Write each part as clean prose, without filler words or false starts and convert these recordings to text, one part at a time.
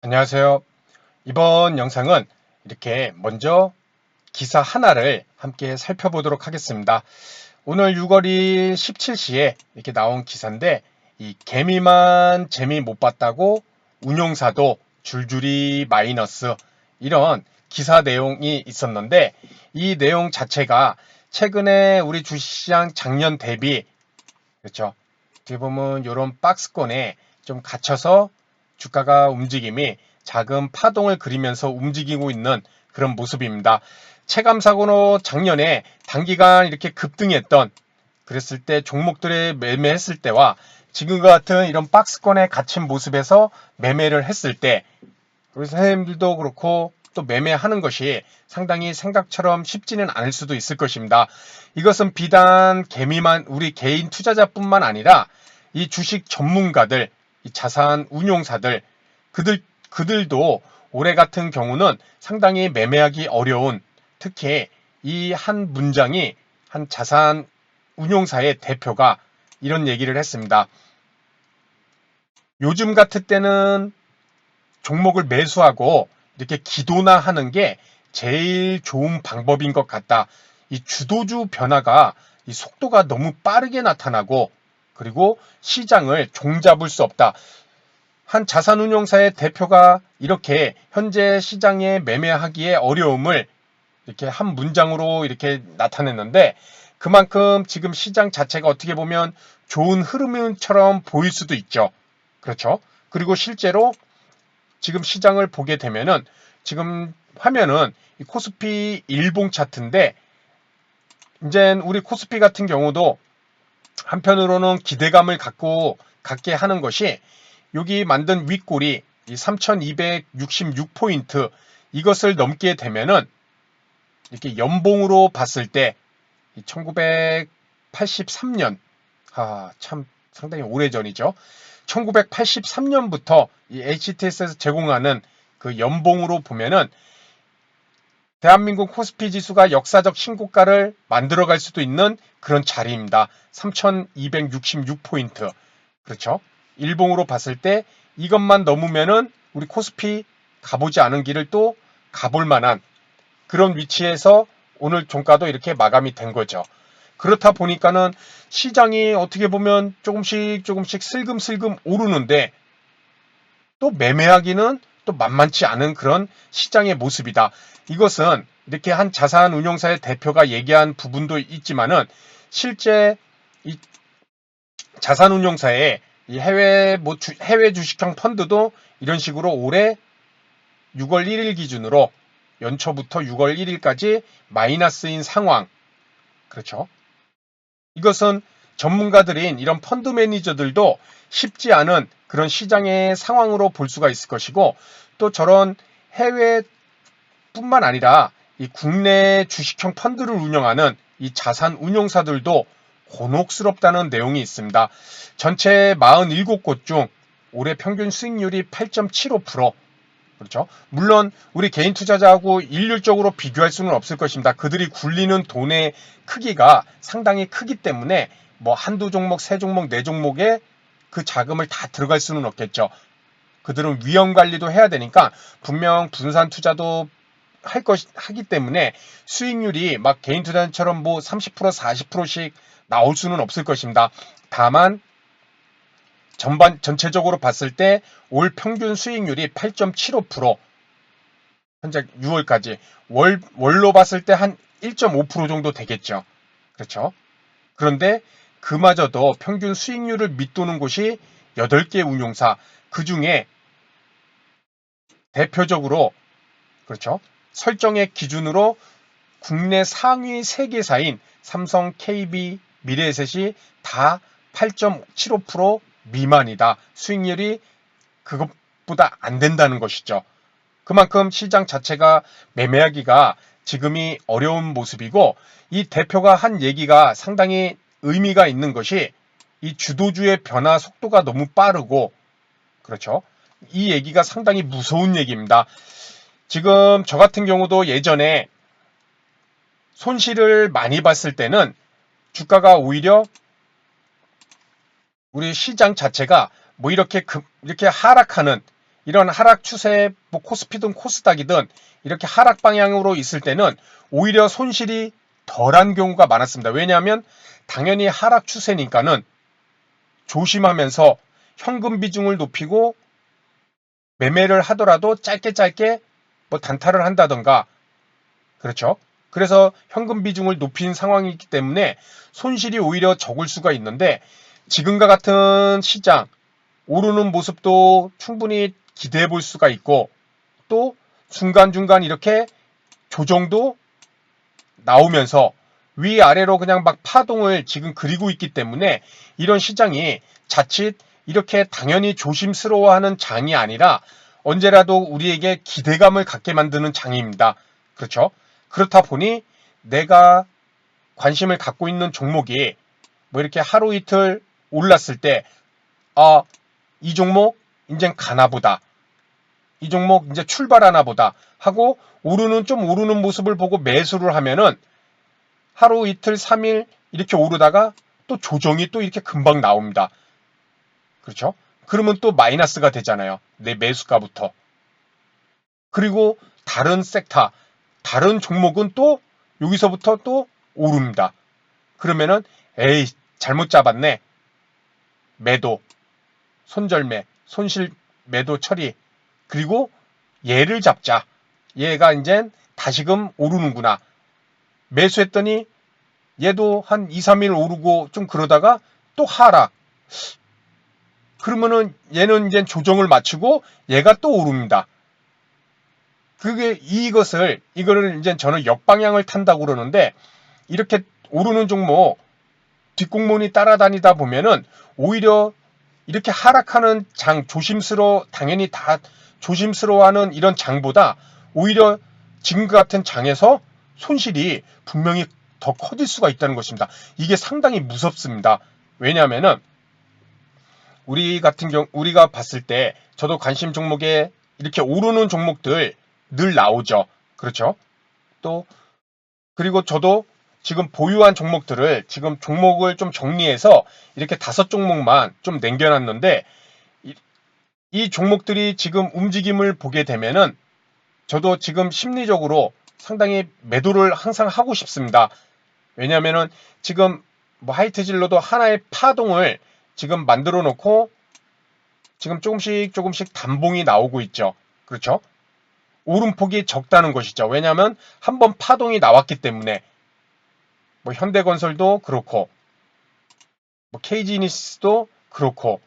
안녕하세요. 이번 영상은 이렇게 먼저 기사 하나를 함께 살펴보도록 하겠습니다. 오늘 6월 2일 17시에 이렇게 나온 기사인데, 이 개미만 재미 못 봤다고 운용사도 줄줄이 마이너스, 이런 기사 내용이 있었는데, 이 내용 자체가 최근에 우리 주식시장 작년 대비, 그렇죠, 어떻게 보면 이런 박스권에 좀 갇혀서 주가가 움직임이 작은 파동을 그리면서 움직이고 있는 그런 모습입니다. 체감사고로 작년에 단기간 이렇게 급등했던, 그랬을 때 종목들을 매매했을 때와 지금과 같은 이런 박스권에 갇힌 모습에서 매매를 했을 때, 우리 선생님들도 그렇고 또 매매하는 것이 상당히 생각처럼 쉽지는 않을 수도 있을 것입니다. 이것은 비단 개미만, 우리 개인 투자자뿐만 아니라 이 주식 전문가들, 이 자산 운용사들, 그들도 올해 같은 경우는 상당히 매매하기 어려운, 특히 이 한 문장이 한 자산 운용사의 대표가 이런 얘기를 했습니다. 요즘 같을 때는 종목을 매수하고 이렇게 기도나 하는 게 제일 좋은 방법인 것 같다. 이 주도주 변화가, 이 속도가 너무 빠르게 나타나고, 그리고 시장을 종잡을 수 없다. 한 자산운용사의 대표가 이렇게 현재 시장에 매매하기에 어려움을 이렇게 한 문장으로 이렇게 나타냈는데, 그만큼 지금 시장 자체가 어떻게 보면 좋은 흐름처럼 보일 수도 있죠. 그렇죠? 그리고 실제로 지금 시장을 보게 되면은, 지금 화면은 이 코스피 일봉 차트인데, 이제 우리 코스피 같은 경우도 한편으로는 기대감을 갖게 하는 것이, 여기 만든 윗골이 이 3266포인트, 이것을 넘게 되면은 이렇게 연봉으로 봤을 때 1983년, 참 상당히 오래전이죠. 1983년부터 이 HTS에서 제공하는 그 연봉으로 보면은 대한민국 코스피 지수가 역사적 신고가를 만들어갈 수도 있는 그런 자리입니다. 3266포인트. 그렇죠? 일봉으로 봤을 때 이것만 넘으면은 우리 코스피 가보지 않은 길을 또 가볼 만한 그런 위치에서 오늘 종가도 이렇게 마감이 된 거죠. 그렇다 보니까는 시장이 어떻게 보면 조금씩 슬금슬금 오르는데, 또 매매하기는 또 만만치 않은 그런 시장의 모습이다. 이것은 이렇게 한 자산 운용사의 대표가 얘기한 부분도 있지만은, 실제 이 자산 운용사의 이 해외 주식형 펀드도 이런 식으로 올해 6월 1일 기준으로 연초부터 6월 1일까지 마이너스인 상황. 그렇죠? 이것은 전문가들인 이런 펀드 매니저들도 쉽지 않은 그런 시장의 상황으로 볼 수가 있을 것이고, 또 저런 해외뿐만 아니라 이 국내 주식형 펀드를 운영하는 이 자산 운용사들도 곤혹스럽다는 내용이 있습니다. 전체 47곳 중 올해 평균 수익률이 8.75%. 그렇죠. 물론 우리 개인 투자자하고 일률적으로 비교할 수는 없을 것입니다. 그들이 굴리는 돈의 크기가 상당히 크기 때문에 뭐 한두 종목, 세 종목, 네 종목에 그 자금을 다 들어갈 수는 없겠죠. 그들은 위험 관리도 해야 되니까 분명 분산 투자도 하기 때문에 수익률이 막 개인 투자처럼 뭐 30%, 40%씩 나올 수는 없을 것입니다. 다만 전체적으로 봤을 때 올 평균 수익률이 8.75%, 현재 6월까지 월로 봤을 때 한 1.5% 정도 되겠죠. 그렇죠. 그런데 그마저도 평균 수익률을 밑도는 곳이 8개 운용사, 그 중에 대표적으로, 그렇죠, 설정의 기준으로 국내 상위 3개사인 삼성, KB, 미래에셋이 다 8.75% 미만이다. 수익률이 그것보다 안 된다는 것이죠. 그만큼 시장 자체가 매매하기가 지금이 어려운 모습이고, 이 대표가 한 얘기가 상당히 의미가 있는 것이, 이 주도주의 변화 속도가 너무 빠르고, 그렇죠. 이 얘기가 상당히 무서운 얘기입니다. 지금 저 같은 경우도 예전에 손실을 많이 봤을 때는 주가가 오히려 우리 시장 자체가 뭐 이렇게 하락하는 이런 하락 추세, 뭐 코스피든 코스닥이든 이렇게 하락 방향으로 있을 때는 오히려 손실이 덜한 경우가 많았습니다. 왜냐하면 당연히 하락 추세니까는 조심하면서 현금 비중을 높이고 매매를 하더라도 짧게 뭐 단타를 한다던가, 그렇죠? 그래서 현금 비중을 높인 상황이기 때문에 손실이 오히려 적을 수가 있는데, 지금과 같은 시장 오르는 모습도 충분히 기대해 볼 수가 있고, 또 중간중간 이렇게 조정도 나오면서 위아래로 그냥 막 파동을 지금 그리고 있기 때문에 이런 시장이 자칫 이렇게 당연히 조심스러워하는 장이 아니라 언제라도 우리에게 기대감을 갖게 만드는 장입니다. 그렇죠? 그렇다 보니 내가 관심을 갖고 있는 종목이 뭐 이렇게 하루 이틀 올랐을 때, 아, 이 종목 이젠 가나 보다, 이 종목 이제 출발하나 보다 하고 좀 오르는 모습을 보고 매수를 하면은 하루 이틀 3일 이렇게 오르다가 또 조정이 또 이렇게 금방 나옵니다. 그렇죠? 그러면 또 마이너스가 되잖아요. 내 매수가부터. 그리고 다른 섹터, 다른 종목은 또 여기서부터 또 오릅니다. 그러면은 에이, 잘못 잡았네. 매도, 손절매, 손실 매도 처리. 그리고 얘를 잡자. 얘가 이젠 다시금 오르는구나. 매수했더니 얘도 한 2, 3일 오르고 좀 그러다가 또 하락. 그러면은 얘는 이제 조정을 마치고 얘가 또 오릅니다. 이거를 이제 저는 역방향을 탄다고 그러는데, 이렇게 오르는 종목 뒷공문이 따라다니다 보면은 오히려 이렇게 하락하는 장, 당연히 다 조심스러워하는 이런 장보다 오히려 지금과 같은 장에서 손실이 분명히 더 커질 수가 있다는 것입니다. 이게 상당히 무섭습니다. 왜냐하면은 우리가 봤을 때 저도 관심 종목에 이렇게 오르는 종목들 늘 나오죠. 그렇죠? 또 그리고 저도 지금 보유한 종목들을 지금 종목을 좀 정리해서 이렇게 5종목만 좀 남겨놨는데, 이 종목들이 지금 움직임을 보게 되면은 저도 지금 심리적으로 상당히 매도를 항상 하고 싶습니다. 왜냐면은 지금 뭐 하이트질러도 하나의 파동을 지금 만들어 놓고 지금 조금씩 단봉이 나오고 있죠. 그렇죠? 오름폭이 적다는 것이죠. 왜냐하면 한번 파동이 나왔기 때문에. 뭐 현대건설도 그렇고 뭐 KG니스도 그렇고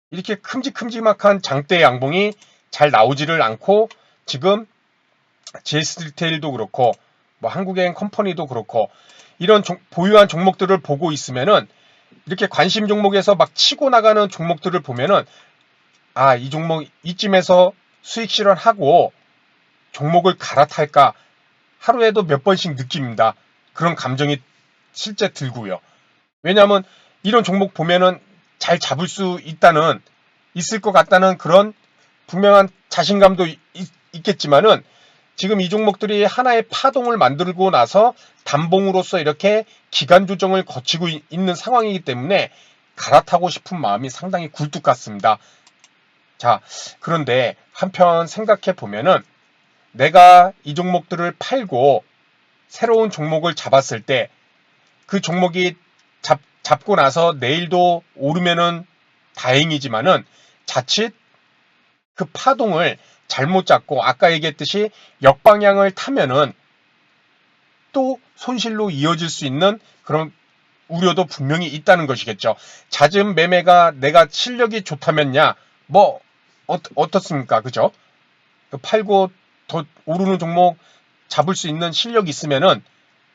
이렇게 큼직큼직한 장대 양봉이 잘 나오지를 않고, 지금 GS리테일도 그렇고 뭐 한국행 컴퍼니도 그렇고 이런 보유한 종목들을 보고 있으면은, 이렇게 관심 종목에서 막 치고 나가는 종목들을 보면은, 아, 이 종목 이쯤에서 수익 실현하고 종목을 갈아탈까 하루에도 몇 번씩 느낍니다. 그런 감정이 실제 들고요. 왜냐하면 이런 종목 보면은 잘 잡을 수 있을 것 같다는 그런 분명한 자신감도 있겠지만은, 지금 이 종목들이 하나의 파동을 만들고 나서 단봉으로서 이렇게 기간 조정을 거치고 있는 상황이기 때문에 갈아타고 싶은 마음이 상당히 굴뚝 같습니다. 자, 그런데 한편 생각해 보면은 내가 이 종목들을 팔고 새로운 종목을 잡았을 때 그 종목이 잡고 나서 내일도 오르면은 다행이지만은, 자칫 그 파동을 잘못 잡고 아까 얘기했듯이 역방향을 타면은 또 손실로 이어질 수 있는 그런 우려도 분명히 있다는 것이겠죠. 잦은 매매가 내가 실력이 좋다면야 뭐 어떻습니까? 그죠? 팔고 더 오르는 종목 잡을 수 있는 실력이 있으면은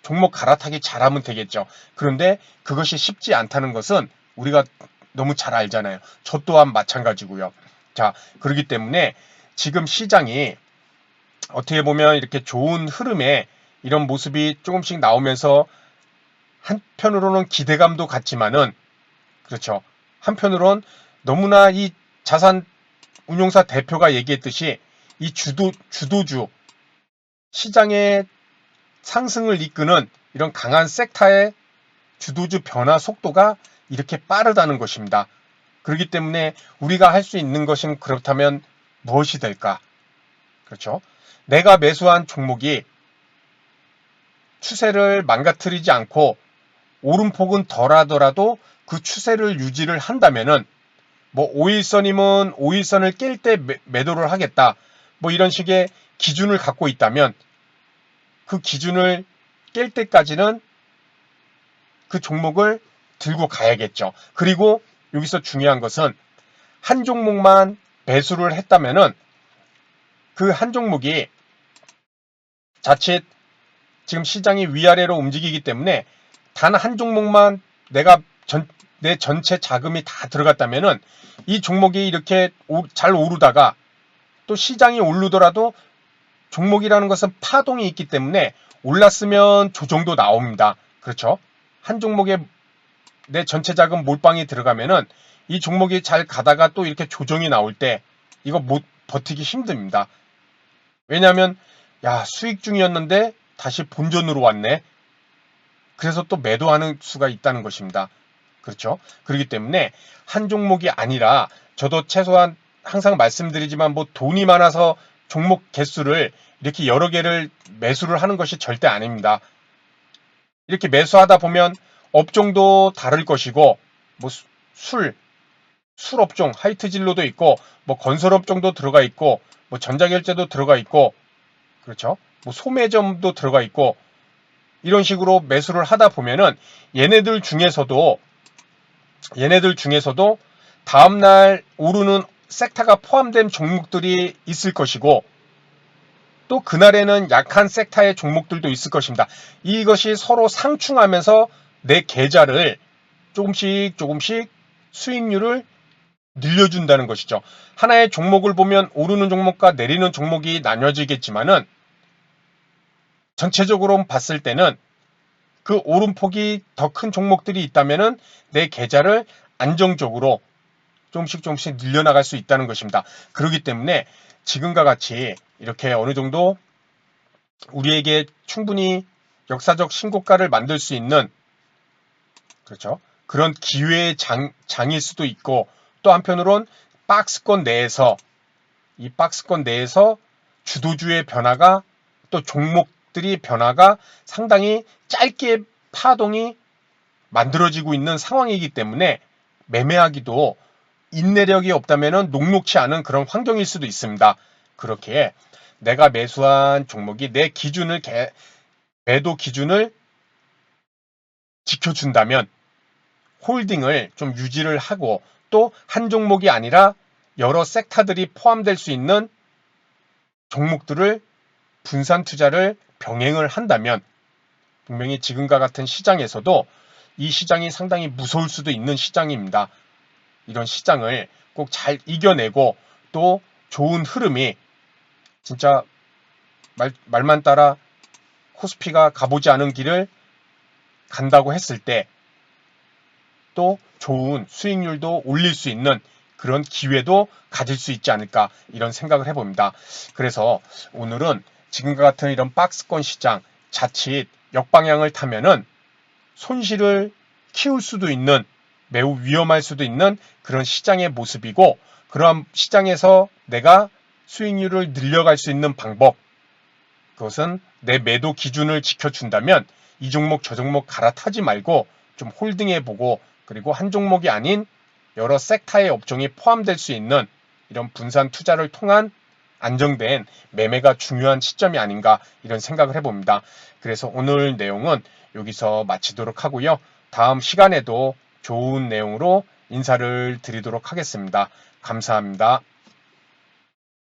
종목 갈아타기 잘하면 되겠죠. 그런데 그것이 쉽지 않다는 것은 우리가 너무 잘 알잖아요. 저 또한 마찬가지고요. 자, 그렇기 때문에 지금 시장이 어떻게 보면 이렇게 좋은 흐름에 이런 모습이 조금씩 나오면서 한편으로는 기대감도 같지만은, 그렇죠. 한편으론 너무나 이 자산 운용사 대표가 얘기했듯이 이 주도주, 시장의 상승을 이끄는 이런 강한 섹터의 주도주 변화 속도가 이렇게 빠르다는 것입니다. 그렇기 때문에 우리가 할 수 있는 것은 그렇다면 무엇이 될까? 그렇죠? 내가 매수한 종목이 추세를 망가뜨리지 않고 오름폭은 덜하더라도 그 추세를 유지를 한다면은 뭐 5일선이면 5일선을 깰 때 매도를 하겠다. 뭐 이런 식의 기준을 갖고 있다면 그 기준을 깰 때까지는 그 종목을 들고 가야겠죠. 그리고 여기서 중요한 것은 한 종목만 매수를 했다면은 그 한 종목이 자칫 지금 시장이 위아래로 움직이기 때문에 단 한 종목만 내 전체 자금이 다 들어갔다면은 이 종목이 이렇게 잘 오르다가 또 시장이 오르더라도 종목이라는 것은 파동이 있기 때문에 올랐으면 조정도 나옵니다. 그렇죠? 한 종목에 내 전체 자금 몰빵이 들어가면은 이 종목이 잘 가다가 또 이렇게 조정이 나올 때 이거 못 버티기 힘듭니다. 왜냐하면 야 수익 중이었는데 다시 본전으로 왔네. 그래서 또 매도하는 수가 있다는 것입니다. 그렇죠? 그렇기 때문에 한 종목이 아니라 저도 최소한 항상 말씀드리지만 뭐 돈이 많아서 종목 개수를 이렇게 여러 개를 매수를 하는 것이 절대 아닙니다. 이렇게 매수하다 보면 업종도 다를 것이고 뭐 술업종 하이트 진로도 있고 뭐 건설업종도 들어가 있고 뭐 전자결제도 들어가 있고 그렇죠? 뭐 소매점도 들어가 있고 이런 식으로 매수를 하다 보면은 얘네들 중에서도 다음날 오르는 섹터가 포함된 종목들이 있을 것이고 또 그날에는 약한 섹터의 종목들도 있을 것입니다. 이것이 서로 상충하면서 내 계좌를 조금씩 수익률을 늘려준다는 것이죠. 하나의 종목을 보면 오르는 종목과 내리는 종목이 나뉘어지겠지만은 전체적으로 봤을 때는 그 오름폭이 더 큰 종목들이 있다면은 내 계좌를 안정적으로 조금씩 늘려나갈 수 있다는 것입니다. 그렇기 때문에 지금과 같이 이렇게 어느 정도 우리에게 충분히 역사적 신고가를 만들 수 있는 그렇죠. 그런 기회의 장일 수도 있고 또 한편으론 이 박스권 내에서 주도주의 변화가 또 종목들이 변화가 상당히 짧게 파동이 만들어지고 있는 상황이기 때문에 매매하기도 인내력이 없다면 녹록치 않은 그런 환경일 수도 있습니다. 그렇게 내가 매수한 종목이 내 매도 기준을 지켜준다면 홀딩을 좀 유지를 하고 또 한 종목이 아니라 여러 섹터들이 포함될 수 있는 종목들을 분산 투자를 병행을 한다면 분명히 지금과 같은 시장에서도 이 시장이 상당히 무서울 수도 있는 시장입니다. 이런 시장을 꼭 잘 이겨내고 또 좋은 흐름이 진짜 말만 따라 코스피가 가보지 않은 길을 간다고 했을 때 또 좋은 수익률도 올릴 수 있는 그런 기회도 가질 수 있지 않을까 이런 생각을 해봅니다. 그래서 오늘은 지금과 같은 이런 박스권 시장 자칫 역방향을 타면은 손실을 키울 수도 있는 매우 위험할 수도 있는 그런 시장의 모습이고 그러한 시장에서 내가 수익률을 늘려갈 수 있는 방법 그것은 내 매도 기준을 지켜준다면 이 종목 저 종목 갈아타지 말고 좀 홀딩해보고 그리고 한 종목이 아닌 여러 섹터의 업종이 포함될 수 있는 이런 분산 투자를 통한 안정된 매매가 중요한 시점이 아닌가 이런 생각을 해봅니다. 그래서 오늘 내용은 여기서 마치도록 하고요. 다음 시간에도 좋은 내용으로 인사를 드리도록 하겠습니다. 감사합니다.